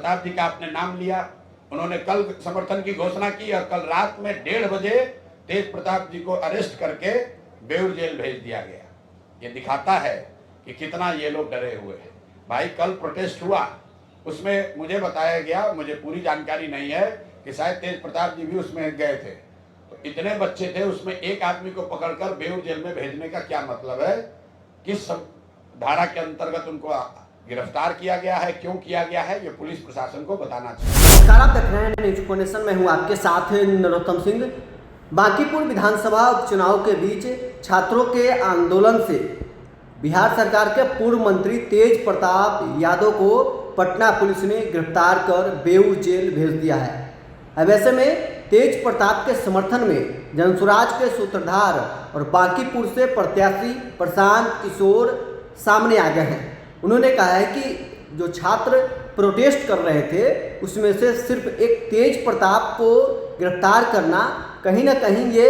प्रताप जी का आपने नाम लिया, उन्होंने कल समर्थन की घोषणा की और कल रात में 1:30 बजे तेज प्रताप जी को अरेस्ट करके बेउर जेल भेज दिया गया। ये दिखाता है कि कितना ये लोग डरे हुए हैं। भाई कल प्रोटेस्ट हुआ, उसमें मुझे बताया गया, मुझे पूरी जानकारी नहीं है कि शायद तेज प्रताप जी भी उसमें गए थे। तो इतने बच्चे थे, उसमें एक आदमी को पकड़कर बेउर जेल में भेजने का क्या मतलब है? किस धारा के अंतर्गत उनको गिरफ्तार किया गया है, क्यों किया गया है, ये पुलिस प्रशासन को बताना चाहिए। नमस्कार, आप देख रहे हैं न्यूज कोनेशन। मैं हूं आपके साथ नरोत्तम सिंह। बांकीपुर विधानसभा उपचुनाव के बीच छात्रों के आंदोलन से बिहार सरकार के पूर्व मंत्री तेज प्रताप यादव को पटना पुलिस ने गिरफ्तार कर बेउर जेल भेज दिया है। अब ऐसे में तेज प्रताप के समर्थन में जनसुराज के सूत्रधार और बांकीपुर से प्रत्याशी प्रशांत किशोर सामने आ गए हैं। उन्होंने कहा है कि जो छात्र प्रोटेस्ट कर रहे थे उसमें से सिर्फ एक तेज प्रताप को गिरफ्तार करना कहीं ना कहीं ये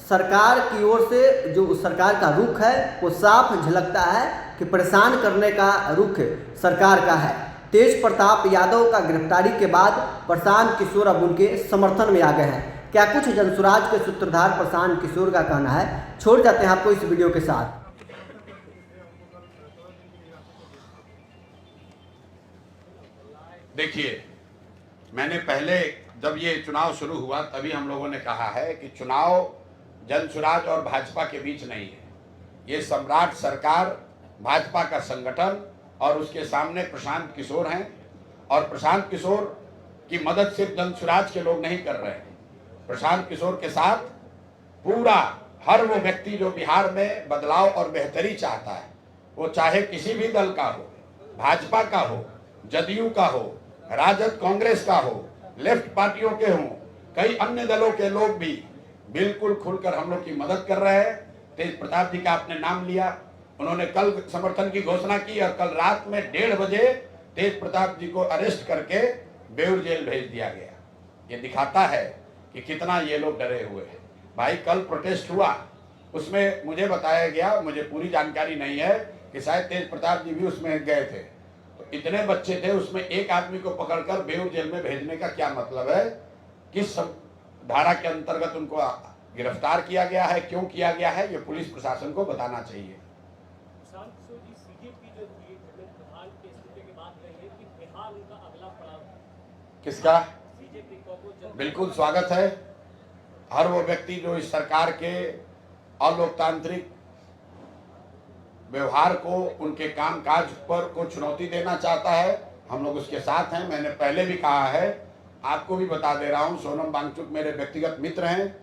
सरकार की ओर से जो सरकार का रुख है वो साफ झलकता है कि परेशान करने का रुख सरकार का है। तेज प्रताप यादव का गिरफ्तारी के बाद प्रशांत किशोर अब उनके समर्थन में आ गए हैं। क्या कुछ जनसुराज के सूत्रधार प्रशांत किशोर का कहना है, छोड़ जाते हैं आपको इस वीडियो के साथ। देखिए, मैंने पहले जब ये चुनाव शुरू हुआ तभी हम लोगों ने कहा है कि चुनाव जनसुराज और भाजपा के बीच नहीं है। ये सम्राट सरकार, भाजपा का संगठन और उसके सामने प्रशांत किशोर हैं, और प्रशांत किशोर की मदद सिर्फ जनसुराज के लोग नहीं कर रहे हैं। प्रशांत किशोर के साथ पूरा हर वो व्यक्ति जो बिहार में बदलाव और बेहतरी चाहता है, वो चाहे किसी भी दल का हो, भाजपा का हो, जदयू का हो, राजद कांग्रेस का हो, लेफ्ट पार्टियों के हों, कई अन्य दलों के लोग भी बिल्कुल खुलकर हम लोग की मदद कर रहे हैं। तेज प्रताप जी का आपने नाम लिया, उन्होंने कल समर्थन की घोषणा की और कल रात में 1:30 बजे तेज प्रताप जी को अरेस्ट करके बेउर जेल भेज दिया गया। ये दिखाता है कि कितना ये लोग डरे हुए हैं। भाई कल प्रोटेस्ट हुआ, उसमें मुझे बताया गया, मुझे पूरी जानकारी नहीं है कि शायद तेज प्रताप जी भी उसमें गए थे। तो इतने बच्चे थे, उसमें एक आदमी को पकड़कर बेउर जेल में भेजने का क्या मतलब है? किस धारा के अंतर्गत उनको गिरफ्तार किया गया है, क्यों किया गया है, ये पुलिस प्रशासन को बताना चाहिए। किसका? बिल्कुल स्वागत है। हर वो व्यक्ति जो इस सरकार के अलोकतांत्रिक व्यवहार को, उनके कामकाज पर को चुनौती देना चाहता है, हम लोग उसके साथ हैं। मैंने पहले भी कहा है, आपको भी बता दे रहा हूं, सोनम वांगचुक मेरे व्यक्तिगत मित्र हैं।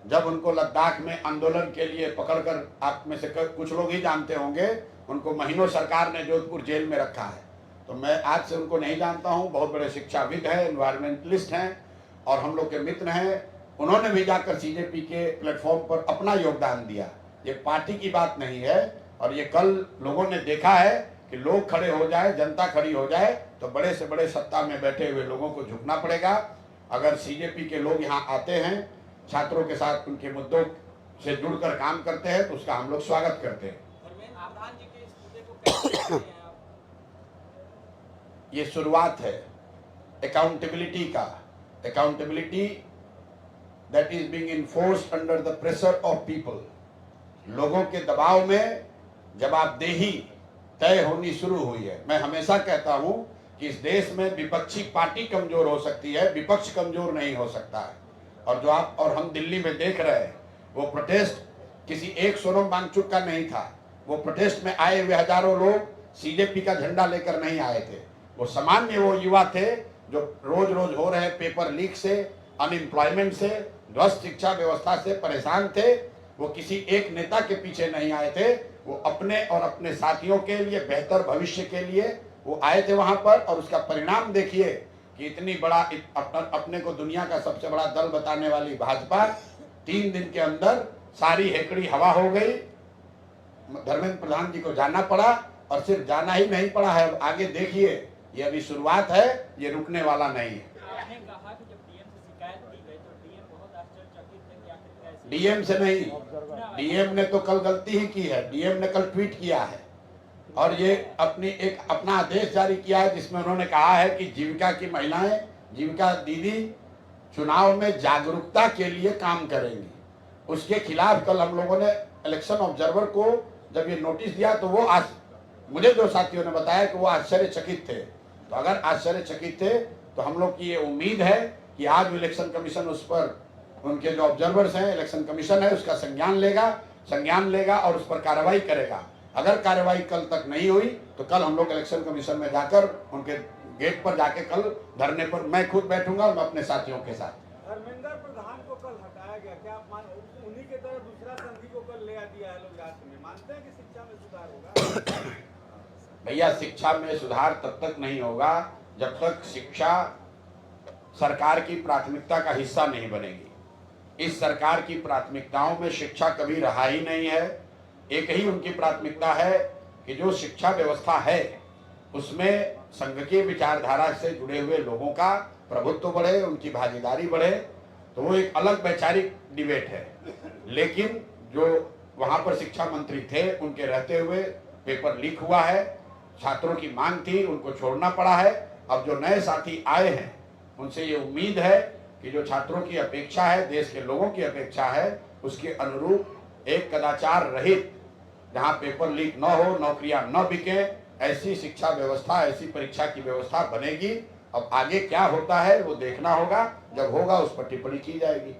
जब उनको लद्दाख में आंदोलन के लिए पकड़कर, आप में से कुछ लोग ही जानते होंगे, उनको महीनों सरकार ने जोधपुर जेल में रखा है। तो मैं आज से उनको नहीं जानता हूं, बहुत बड़े शिक्षाविद हैं, एनवायरमेंटलिस्ट हैं और हम लोग के मित्र हैं। उन्होंने भी जाकर सीजेपी के प्लेटफॉर्म पर अपना योगदान दिया। ये पार्टी की बात नहीं है, और ये कल लोगों ने देखा है कि लोग खड़े हो जाए, जनता खड़ी हो जाए, तो बड़े से बड़े सत्ता में बैठे हुए लोगों को झुकना पड़ेगा। अगर सीजेपी के लोग यहाँ आते हैं, छात्रों के साथ उनके मुद्दों से जुड़कर काम करते हैं, तो उसका हम लोग स्वागत करते हैं। ये शुरुआत है अकाउंटेबिलिटी का। Accountability that is being enforced under the pressure of people. लोगों के दबाव में जवाबदेही तय होनी शुरू हुई है। मैं हमेशा कहता हूं कि इस देश में विपक्षी पार्टी कमजोर हो सकती है, विपक्ष कमजोर नहीं हो सकता है। और जो आप और हम दिल्ली में देख रहे हैं, वो प्रोटेस्ट किसी एक सोनम वांगचुक का नहीं था। वो प्रोटेस्ट में आए हुए हजारों लोग सीजेपी का झंडा लेकर नहीं आए थे। वो सामान्य वो युवा थे जो रोज रोज हो रहे पेपर लीक से, अनएम्प्लॉयमेंट से, ध्वस्त शिक्षा व्यवस्था से परेशान थे। वो किसी एक नेता के पीछे नहीं आए थे, वो अपने और अपने साथियों के लिए, बेहतर भविष्य के लिए वो आए थे वहां पर। और उसका परिणाम देखिए कि इतनी बड़ा अपने को दुनिया का सबसे बड़ा दल बताने वाली भाजपा 3 दिन के अंदर सारी हेकड़ी हवा हो गई। धर्मेंद्र प्रधान जी को जाना पड़ा, और सिर्फ जाना ही नहीं पड़ा है, आगे देखिए, ये अभी शुरुआत है, ये रुकने वाला नहीं है। डीएम से नहीं, डीएम ने तो कल गलती ही की है। डीएम ने कल ट्वीट किया है, और ये अपना आदेश जारी किया है जिसमें उन्होंने कहा है कि जीविका की महिलाएं, जीविका दीदी चुनाव में जागरूकता के लिए काम करेंगी। उसके खिलाफ कल हम लोगों ने इलेक्शन ऑब्जर्वर को जब ये नोटिस दिया तो वो आज मुझे दो साथियों ने बताया कि वो आश्चर्यचकित थे। तो अगर आश्चर्यचकित थे तो हम लोग की ये उम्मीद है कि आज इलेक्शन कमीशन उस पर, उनके जो ऑब्जर्वर्स हैं, इलेक्शन कमीशन है उसका संज्ञान लेगा और उस पर कार्रवाई करेगा। अगर कार्रवाई कल तक नहीं हुई तो कल हम लोग इलेक्शन कमीशन में जाकर उनके गेट पर जाके कल धरने पर मैं खुद बैठूंगा और मैं अपने साथियों के साथ। धर्मेंद्र प्रधान को कल हटाया गया, क्या आप उन्हीं के तरह दूसरा संघी को कल ले दिया है लोग राज्य में? मानते हैं कि शिक्षा में सुधार होगा? भैया, शिक्षा में सुधार तब तक नहीं होगा जब तक शिक्षा सरकार की प्राथमिकता का हिस्सा नहीं बनेगी। इस सरकार की प्राथमिकताओं में शिक्षा कभी रहा ही नहीं है। एक ही उनकी प्राथमिकता है कि जो शिक्षा व्यवस्था है उसमें संघ की विचारधारा से जुड़े हुए लोगों का प्रभुत्व बढ़े, उनकी भागीदारी बढ़े। तो वो एक अलग वैचारिक डिबेट है। लेकिन जो वहाँ पर शिक्षा मंत्री थे उनके रहते हुए पेपर लीक हुआ है, छात्रों की मांग थी, उनको छोड़ना पड़ा है। अब जो नए साथी आए हैं उनसे ये उम्मीद है कि जो छात्रों की अपेक्षा है, देश के लोगों की अपेक्षा है, उसके अनुरूप एक कदाचार रहित, जहाँ पेपर लीक न हो, नौकरियां न बिके, ऐसी शिक्षा व्यवस्था, ऐसी परीक्षा की व्यवस्था बनेगी। अब आगे क्या होता है वो देखना होगा, जब होगा उस पर टिप्पणी की जाएगी।